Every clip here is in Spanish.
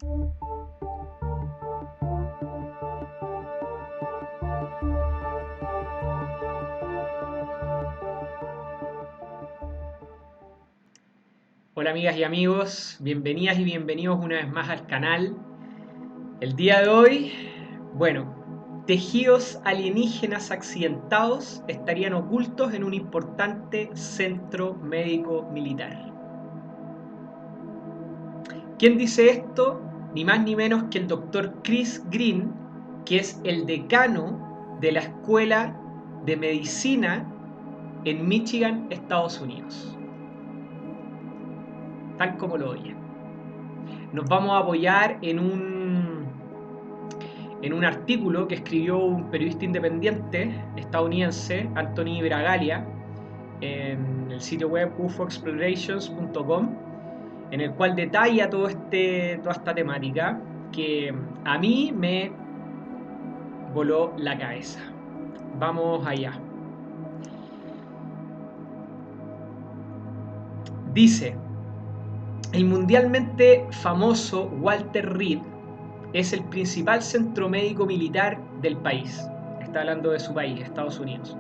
Hola amigas y amigos, bienvenidas y bienvenidos una vez más al canal. El día de hoy, tejidos alienígenas accidentados estarían ocultos en un importante centro médico militar. ¿Quién dice esto? Ni más ni menos que el doctor Chris Green, que es el decano de la Escuela de Medicina en Michigan, Estados Unidos. Tal como lo oyen. Nos vamos a apoyar en un artículo que escribió un periodista independiente estadounidense, Anthony Bragalia, en el sitio web ufoexplorations.com, en el cual detalla toda esta temática que a mí me voló la cabeza. Vamos allá. Dice: el mundialmente famoso Walter Reed es el principal centro médico militar del país. Está hablando de su país, Estados Unidos.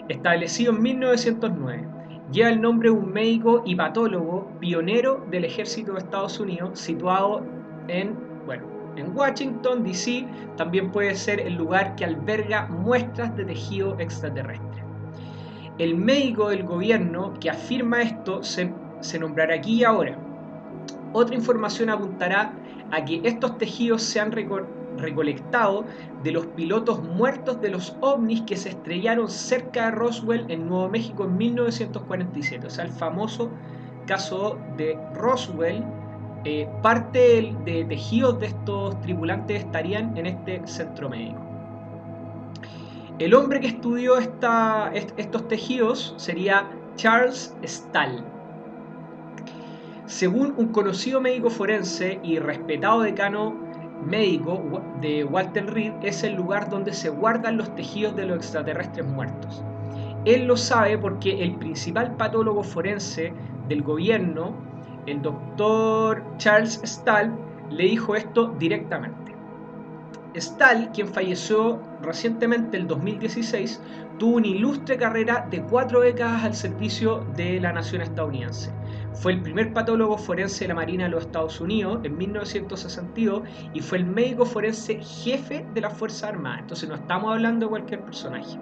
Establecido en 1909, lleva el nombre de un médico y patólogo pionero del ejército de Estados Unidos, situado en Washington, D.C. También puede ser el lugar que alberga muestras de tejido extraterrestre. El médico del gobierno que afirma esto se nombrará aquí y ahora. Otra información apuntará a que estos tejidos se han recolectado de los pilotos muertos de los ovnis que se estrellaron cerca de Roswell en Nuevo México en 1947. O sea, el famoso caso de Roswell. Parte de tejidos de estos tripulantes estarían en este centro médico. El hombre que estudió estos tejidos sería Charles Stahl. Según un conocido médico forense y respetado decano médico de Walter Reed, es el lugar donde se guardan los tejidos de los extraterrestres muertos. Él lo sabe porque el principal patólogo forense del gobierno, el doctor Charles Stahl, le dijo esto directamente. Stahl, quien falleció recientemente el 2016, tuvo una ilustre carrera de 4 décadas al servicio de la nación estadounidense. Fue el primer patólogo forense de la Marina de los Estados Unidos en 1962 y fue el médico forense jefe de las Fuerzas Armadas. Entonces no estamos hablando de cualquier personaje.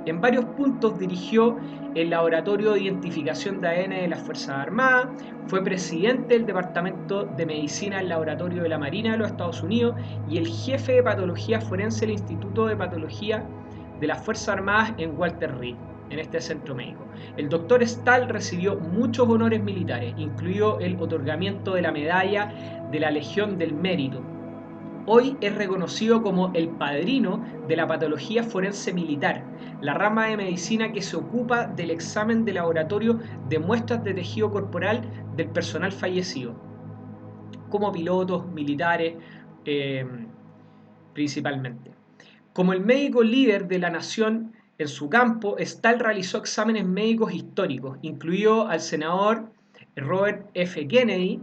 En varios puntos dirigió el Laboratorio de Identificación de ADN de las Fuerzas Armadas, fue presidente del Departamento de Medicina del Laboratorio de la Marina de los Estados Unidos y el jefe de Patología Forense del Instituto de Patología de las Fuerzas Armadas en Walter Reed, en este centro médico. El doctor Stahl recibió muchos honores militares, incluido el otorgamiento de la Medalla de la Legión del Mérito. Hoy es reconocido como el padrino de la patología forense militar, la rama de medicina que se ocupa del examen de laboratorio de muestras de tejido corporal del personal fallecido, como pilotos, militares, principalmente. Como el médico líder de la nación en su campo, Stahl realizó exámenes médicos históricos, incluido al senador Robert F. Kennedy,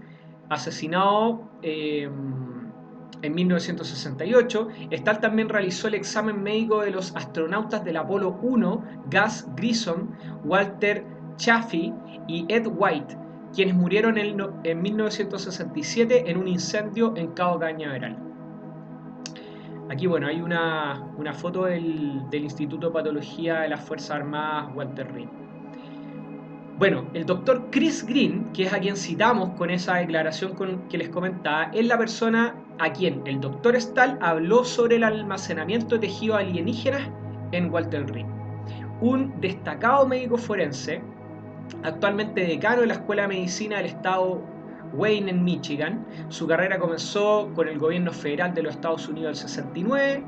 asesinado en 1968. Stahl también realizó el examen médico de los astronautas del Apolo 1, Gus Grissom, Walter Chaffee y Ed White, quienes murieron en 1967 en un incendio en Cabo Cañaveral. Aquí, hay una foto del Instituto de Patología de las Fuerzas Armadas Walter Reed. El doctor Chris Green, que es a quien citamos con esa declaración que les comentaba, es la persona a quien el doctor Stahl habló sobre el almacenamiento de tejidos alienígenas en Walter Reed. Un destacado médico forense, actualmente decano de la Escuela de Medicina del Estado Wayne en Michigan. Su carrera comenzó con el gobierno federal de los Estados Unidos del 69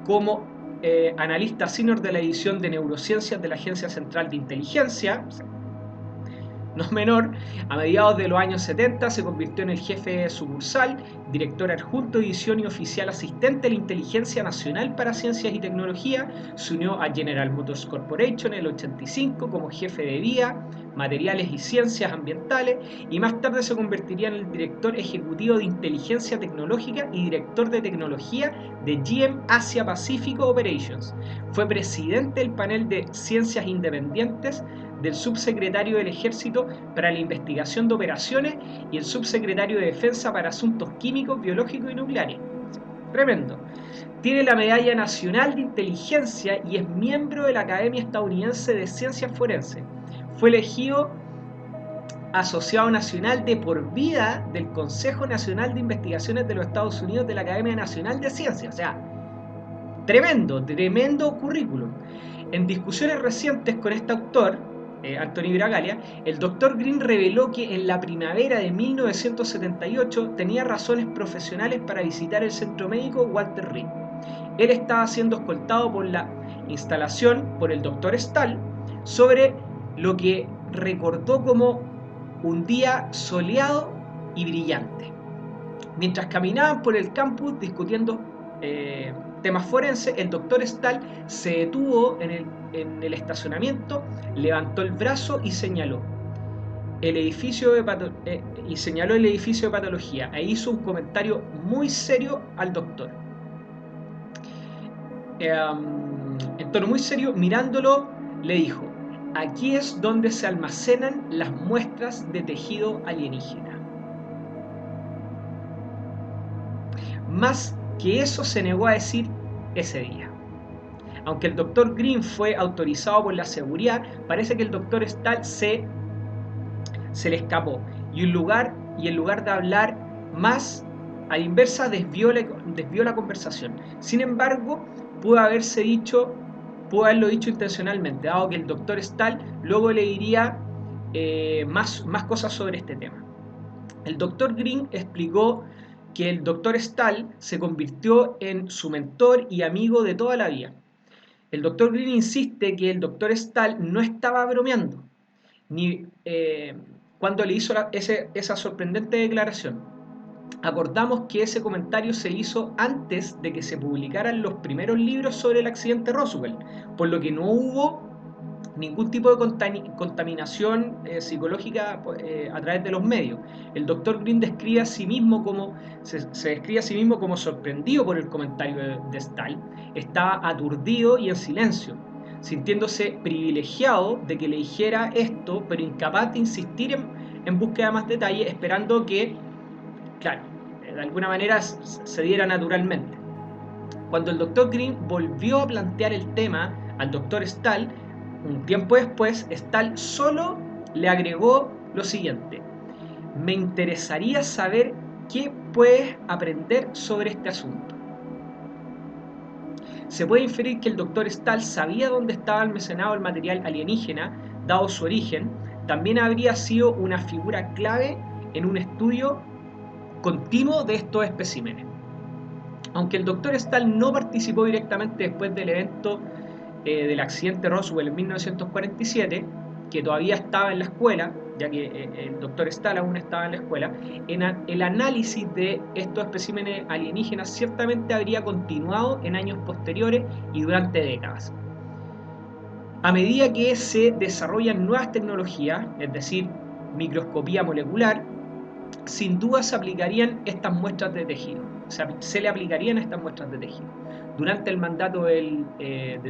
como analista senior de la división de neurociencias de la Agencia Central de Inteligencia, no menor, a mediados de los años 70 se convirtió en el jefe de sucursal, director adjunto de división y oficial asistente de la Inteligencia Nacional para Ciencias y Tecnología. Se unió a General Motors Corporation en el 85 como jefe de vía, materiales y ciencias ambientales, y más tarde se convertiría en el director ejecutivo de inteligencia tecnológica y director de tecnología de GM Asia Pacífico Operations. Fue presidente del panel de ciencias independientes, del subsecretario del Ejército para la investigación de operaciones y el subsecretario de Defensa para asuntos químicos, biológicos y nucleares. Tremendo. Tiene la Medalla Nacional de Inteligencia y es miembro de la Academia Estadounidense de Ciencias Forenses. Fue elegido asociado nacional de por vida del Consejo Nacional de Investigaciones de los Estados Unidos de la Academia Nacional de Ciencias. O sea, tremendo currículum. En discusiones recientes con este autor, Anthony Bragalia, el Dr. Green reveló que en la primavera de 1978 tenía razones profesionales para visitar el centro médico Walter Reed. Él estaba siendo escoltado por la instalación por el Dr. Stahl sobre lo que recordó como un día soleado y brillante. Mientras caminaban por el campus discutiendo temas forenses, el Dr. Stahl se detuvo en el estacionamiento, levantó el brazo y señaló el edificio de patología e hizo un comentario muy serio al doctor. En tono muy serio, mirándolo, le dijo: aquí es donde se almacenan las muestras de tejido alienígena. Más que eso se negó a decir ese día. Aunque el Dr. Green fue autorizado por la seguridad, parece que el Dr. Stahl se le escapó y en lugar de hablar más, a la inversa desvió la conversación. Sin embargo, pudo haberlo dicho intencionalmente, dado que el Dr. Stahl luego le diría más cosas sobre este tema. El Dr. Green explicó que el Dr. Stahl se convirtió en su mentor y amigo de toda la vida. El Dr. Green insiste que el Dr. Stahl no estaba bromeando, ni cuando le hizo esa sorprendente declaración. Acordamos que ese comentario se hizo antes de que se publicaran los primeros libros sobre el accidente Roswell, por lo que no hubo ningún tipo de contaminación psicológica a través de los medios. El Dr. Green se describe a sí mismo como sorprendido por el comentario de Stahl. Estaba aturdido y en silencio, sintiéndose privilegiado de que le dijera esto, pero incapaz de insistir en búsqueda de más detalles, esperando que, claro, de alguna manera se diera naturalmente. Cuando el Dr. Green volvió a plantear el tema al Dr. Stahl, un tiempo después, Stahl solo le agregó lo siguiente: me interesaría saber qué puedes aprender sobre este asunto. Se puede inferir que el Dr. Stahl sabía dónde estaba almacenado el material alienígena, dado su origen. También habría sido una figura clave en un estudio continuo de estos especímenes. Aunque el Dr. Stahl no participó directamente después del evento del accidente Roswell en 1947, que todavía estaba en la escuela, ya que el Dr. Stahl aún estaba en la escuela, el análisis de estos especímenes alienígenas ciertamente habría continuado en años posteriores y durante décadas. A medida que se desarrollan nuevas tecnologías, es decir, microscopía molecular, sin duda se aplicarían estas muestras de tejido. Se le aplicarían estas muestras de tejido. Durante el mandato del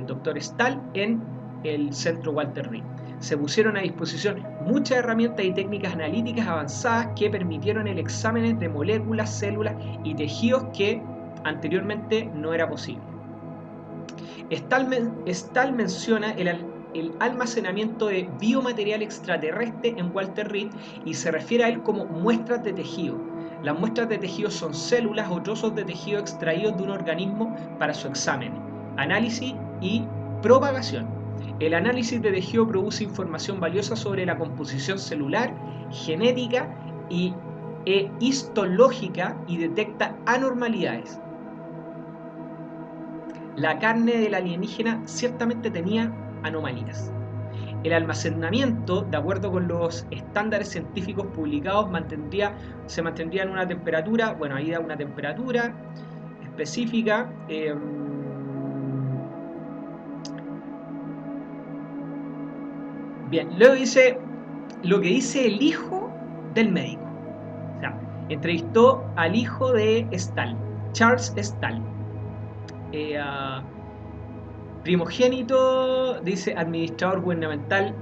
Dr. Stahl en el centro Walter Reed, se pusieron a disposición muchas herramientas y técnicas analíticas avanzadas que permitieron el examen de moléculas, células y tejidos que anteriormente no era posible. Stahl menciona el almacenamiento de biomaterial extraterrestre en Walter Reed y se refiere a él como muestras de tejido. Las muestras de tejido son células o trozos de tejido extraídos de un organismo para su examen, análisis y propagación. El análisis de tejido produce información valiosa sobre la composición celular, genética e histológica y detecta anormalidades. La carne del alienígena ciertamente tenía anomalías. El almacenamiento, de acuerdo con los estándares científicos publicados, se mantendría en una temperatura, bueno, ahí da una temperatura específica. Bien, luego dice lo que dice el hijo del médico. O sea, entrevistó al hijo de Stahl, Charles Stahl. Primogénito, dice administrador gubernamental.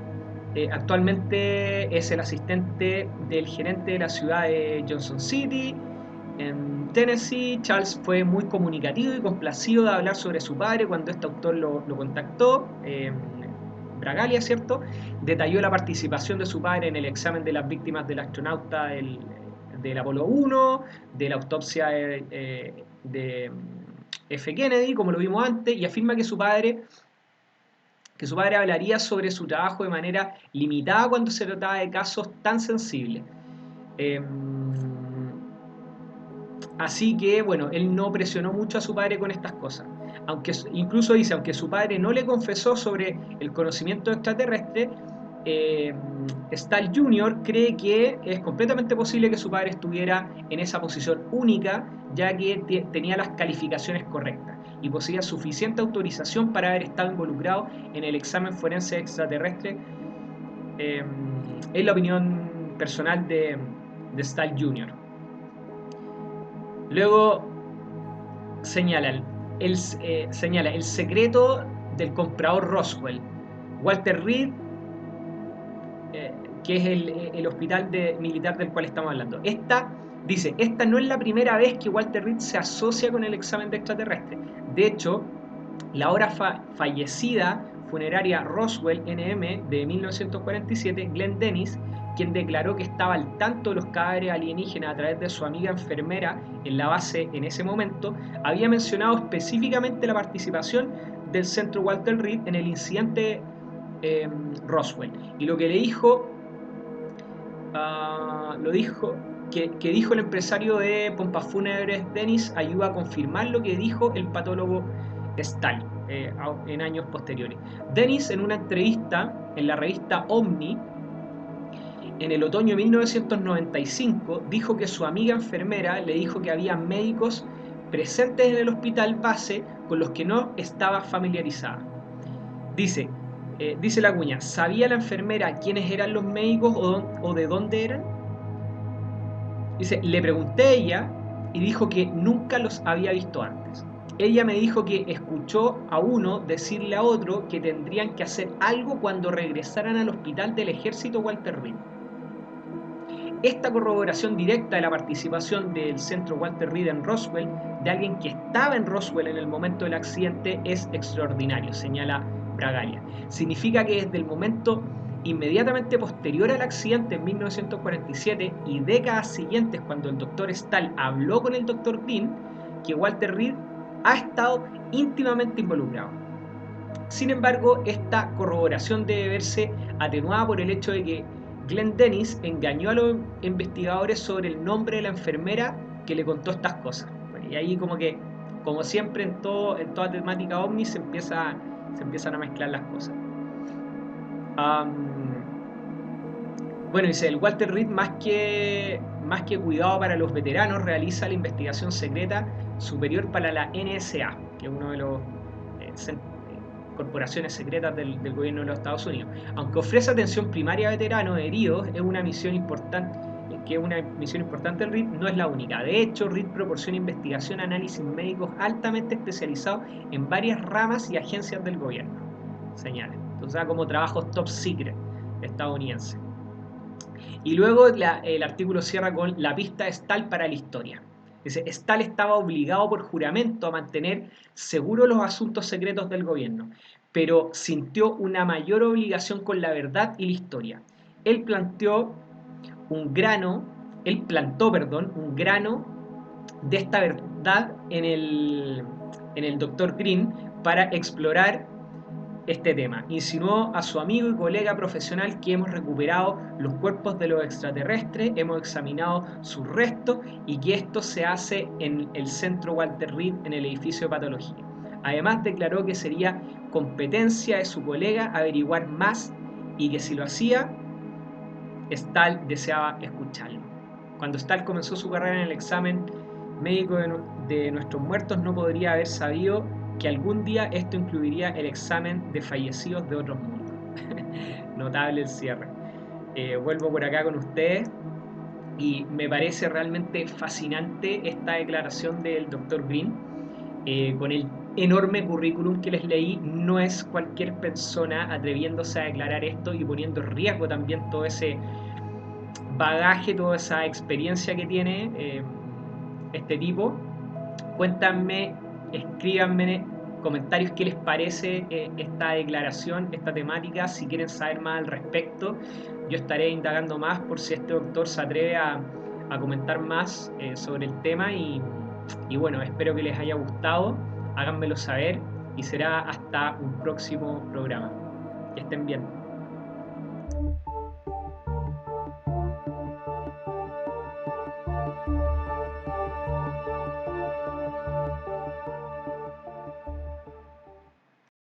Actualmente es el asistente del gerente de la ciudad de Johnson City, en Tennessee. Charles fue muy comunicativo y complacido de hablar sobre su padre cuando este autor lo contactó. Bragalia, ¿cierto? Detalló la participación de su padre en el examen de las víctimas del astronauta del Apolo 1, de la autopsia de F. Kennedy, como lo vimos antes, y afirma que su padre hablaría sobre su trabajo de manera limitada cuando se trataba de casos tan sensibles. Así que, bueno, él no presionó mucho a su padre con estas cosas. Aunque, incluso dice, aunque su padre no le confesó sobre el conocimiento extraterrestre, Stahl Jr. cree que es completamente posible que su padre estuviera en esa posición única, ya que tenía las calificaciones correctas y poseía suficiente autorización para haber estado involucrado en el examen forense extraterrestre. Es la opinión personal de Stahl Jr. Luego señala el secreto del comprador Roswell. Walter Reed, que es el hospital militar del cual estamos hablando. Esta no es la primera vez que Walter Reed se asocia con el examen de extraterrestre. De hecho, la ahora fallecida funeraria Roswell NM de 1947, Glenn Dennis, quien declaró que estaba al tanto de los cadáveres alienígenas a través de su amiga enfermera en la base en ese momento, había mencionado específicamente la participación del centro Walter Reed en el incidente Roswell. Y lo que le dijo, que dijo el empresario de pompas fúnebres Dennis ayuda a confirmar lo que dijo el patólogo Stahl en años posteriores. Dennis, en una entrevista en la revista Omni en el otoño de 1995, dijo que su amiga enfermera le dijo que había médicos presentes en el hospital base con los que no estaba familiarizada. Dice la cuña, ¿sabía la enfermera quiénes eran los médicos o de dónde eran? Dice, le pregunté a ella y dijo que nunca los había visto antes. Ella me dijo que escuchó a uno decirle a otro que tendrían que hacer algo cuando regresaran al hospital del ejército Walter Reed. Esta corroboración directa de la participación del centro Walter Reed en Roswell, de alguien que estaba en Roswell en el momento del accidente, es extraordinario, señala Bragalia. Significa que desde el momento inmediatamente posterior al accidente en 1947 y décadas siguientes, cuando el Dr. Stahl habló con el Dr. Green, que Walter Reed ha estado íntimamente involucrado. Sin embargo, esta corroboración debe verse atenuada por el hecho de que Glenn Dennis engañó a los investigadores sobre el nombre de la enfermera que le contó estas cosas. Y ahí como siempre en toda temática ovni se empiezan a mezclar las cosas. Bueno, dice, el Walter Reed más que cuidado para los veteranos realiza la investigación secreta superior para la NSA, que es uno de los corporaciones secretas del gobierno de los Estados Unidos. Aunque ofrece atención primaria a veteranos heridos, es una misión importante del RID, no es la única. De hecho, RID proporciona investigación, análisis médicos altamente especializados en varias ramas y agencias del gobierno, señala. Entonces, como trabajos top secret estadounidense. Y luego el artículo cierra con la pista Stahl para la historia. Dice, Stahl estaba obligado por juramento a mantener seguros los asuntos secretos del gobierno, pero sintió una mayor obligación con la verdad y la historia. Él plantó un grano de esta verdad en el Dr. Green para explorar este tema. Insinuó a su amigo y colega profesional que hemos recuperado los cuerpos de los extraterrestres, hemos examinado sus restos y que esto se hace en el centro Walter Reed en el edificio de patología. Además declaró que sería competencia de su colega averiguar más y que si lo hacía, Stahl deseaba escucharlo. Cuando Stahl comenzó su carrera en el examen médico de nuestros muertos, no podría haber sabido que algún día esto incluiría el examen de fallecidos de otros mundos. Notable el cierre. Vuelvo por acá con ustedes y me parece realmente fascinante esta declaración del Dr. Green. Con el enorme currículum que les leí, no es cualquier persona atreviéndose a declarar esto y poniendo en riesgo también todo ese bagaje, toda esa experiencia que tiene este tipo. Cuéntanme, escríbanme comentarios qué les parece esta declaración, esta temática, si quieren saber más al respecto. Yo estaré indagando más por si este doctor se atreve a comentar más sobre el tema y bueno, espero que les haya gustado, háganmelo saber y será hasta un próximo programa. Que estén bien.